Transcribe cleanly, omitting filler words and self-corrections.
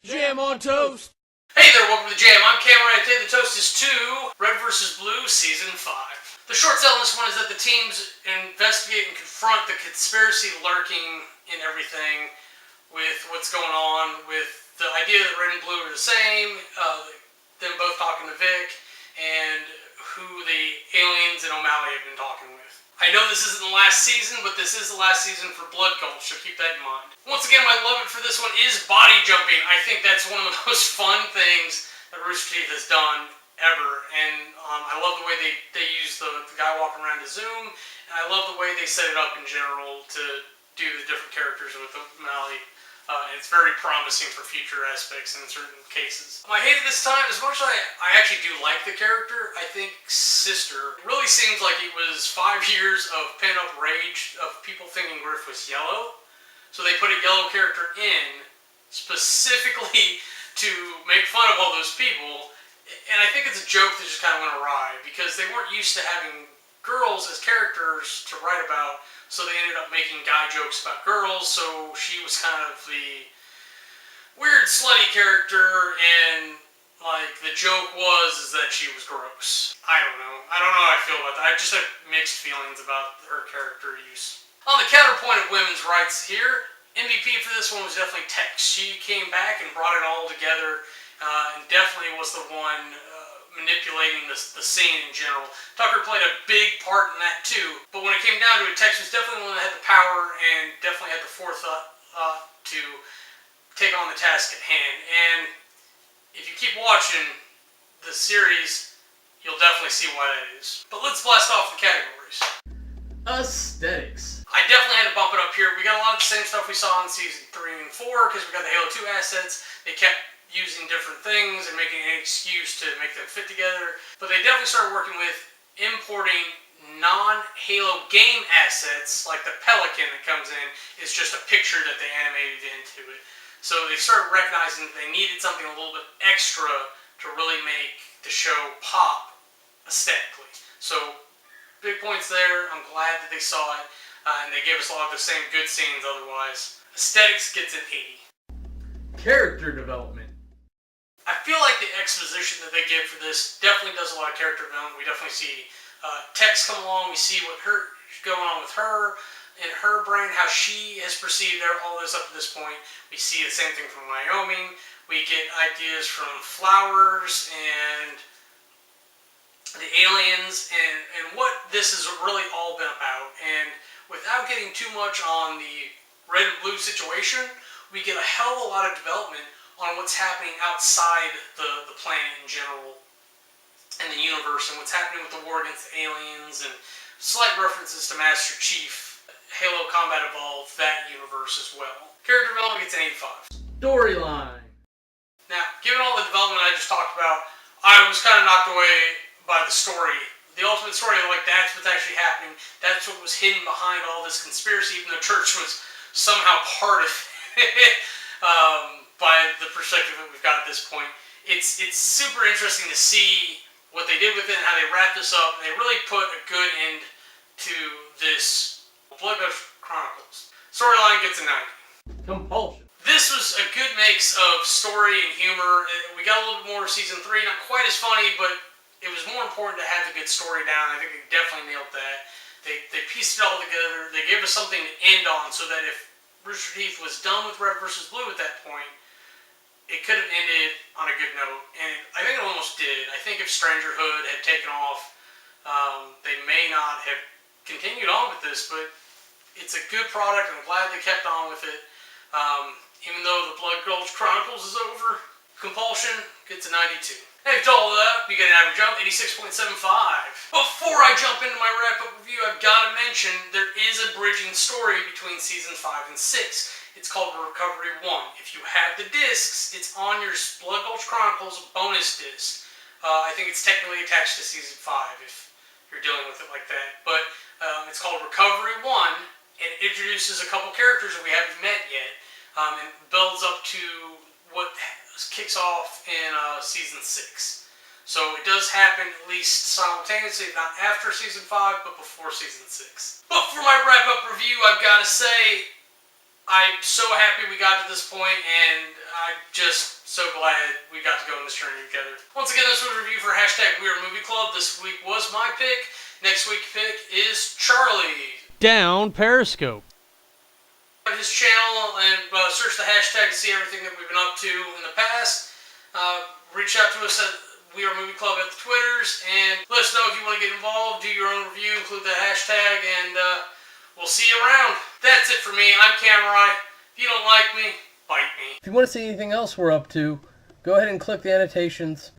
Jam on toast! Hey there, welcome to the Jam. I'm Cameron, and today the toast is 2, Red vs. Blue, Season 5. The short sell on this one is that the teams investigate and confront the conspiracy lurking in everything with what's going on, with the idea that Red and Blue are the same, them both talking to Vic, and who the aliens and O'Malley have been talking with. I know this isn't the last season, but this is the last season for Blood Gulch, so keep that in mind. Once again, my love it for this one is body jumping. I think that's one of the most fun things that Rooster Teeth has done ever, and I love the way they use the guy walking around to Zoom, and I love the way they set it up in general to do the different characters with O'Malley. It's very promising for future aspects in certain cases. I hate it this time, as much as I actually do like the character. I think Sister really seems like it was 5 years of pent-up rage of people thinking Griff was yellow. So they put a yellow character in specifically to make fun of all those people. And I think it's a joke that just kind of went awry because they weren't used to having girls as characters to write about. So they ended up making guy jokes about girls, so she was kind of the weird slutty character, and like the joke is that she was gross. I don't know how I feel about that. I just have mixed feelings about her character use. On the counterpoint of women's rights here, MVP for this one was definitely Tex. She came back and brought it all together, and definitely was the one manipulating the scene in general. Tucker played a big part in that too, but when it came down to it, Tex was definitely the one that had the power and definitely had the forethought to take on the task at hand. And if you keep watching the series, you'll definitely see why that is. But let's blast off the categories. Aesthetics. I definitely had to bump it up here. We got a lot of the same stuff we saw in season 3 and 4 because we got the Halo 2 assets. They kept using different things and making an excuse to make them fit together. But they definitely started working with importing non-Halo game assets, like the Pelican that comes in is just a picture that they animated into it. So they started recognizing that they needed something a little bit extra to really make the show pop aesthetically. So big points there. I'm glad that they saw it, and they gave us a lot of the same good scenes otherwise. Aesthetics gets an 80. Character development. I feel like the exposition that they give for this definitely does a lot of character development. We definitely see Tex come along. We see what's going on with her in her brain, how she has perceived all this up to this point. We see the same thing from Wyoming. We get ideas from Flowers and the aliens and what this has really all been about. And without getting too much on the Red and Blue situation, we get a hell of a lot of development on what's happening outside the planet in general and the universe, and what's happening with the war against the aliens, and slight references to Master Chief, Halo Combat Evolved, that universe as well. Character development gets an 85. Storyline. Now, given all the development I just talked about, I was kind of knocked away by the story. The ultimate story, like that's what's actually happening. That's what was hidden behind all this conspiracy, even though Church was somehow part of it. By the perspective that we've got at this point. It's super interesting to see what they did with it and how they wrapped this up. And they really put a good end to this Blood Gulch Chronicles. Storyline gets a 90. Compulsion. This was a good mix of story and humor. We got a little bit more of season 3, not quite as funny, but it was more important to have the good story down. I think they definitely nailed that. They pieced it all together. They gave us something to end on so that if Rooster Teeth was done with Red vs. Blue at that point, it could have ended on a good note, and I think it almost did. I think if Strangerhood had taken off, they may not have continued on with this, but it's a good product, and I'm glad they kept on with it. Even though the Blood Gulch Chronicles is over, Compulsion gets a 92. After all of that, we get an average of 86.75. Before I jump into my wrap-up review, I've got to mention there is a bridging story between seasons 5 and 6. It's called Recovery 1. If you have the discs, it's on your Blood Gulch Chronicles bonus disc. I think it's technically attached to season 5 if you're dealing with it like that. But it's called Recovery 1, and it introduces a couple characters that we haven't met yet, and builds up to what kicks off in season 6. So it does happen at least simultaneously, not after season 5, but before season 6. But for my wrap-up review, I've got to say, I'm so happy we got to this point, and I'm just So glad we got to go on this journey together. Once again, this was a review for hashtag We Are Movie Club. This week was my pick. Next week's pick is Charlie. Down Periscope. His channel and search the hashtag to see everything that we've been up to in the past. Reach out to us at We Are Movie Club at the Twitters and let us know if you want to get involved. Do your own review, include the hashtag, and we'll see you around. That's it for me. I'm Cameron. If you don't like me, bite me. If you want to see anything else we're up to, go ahead and click the annotations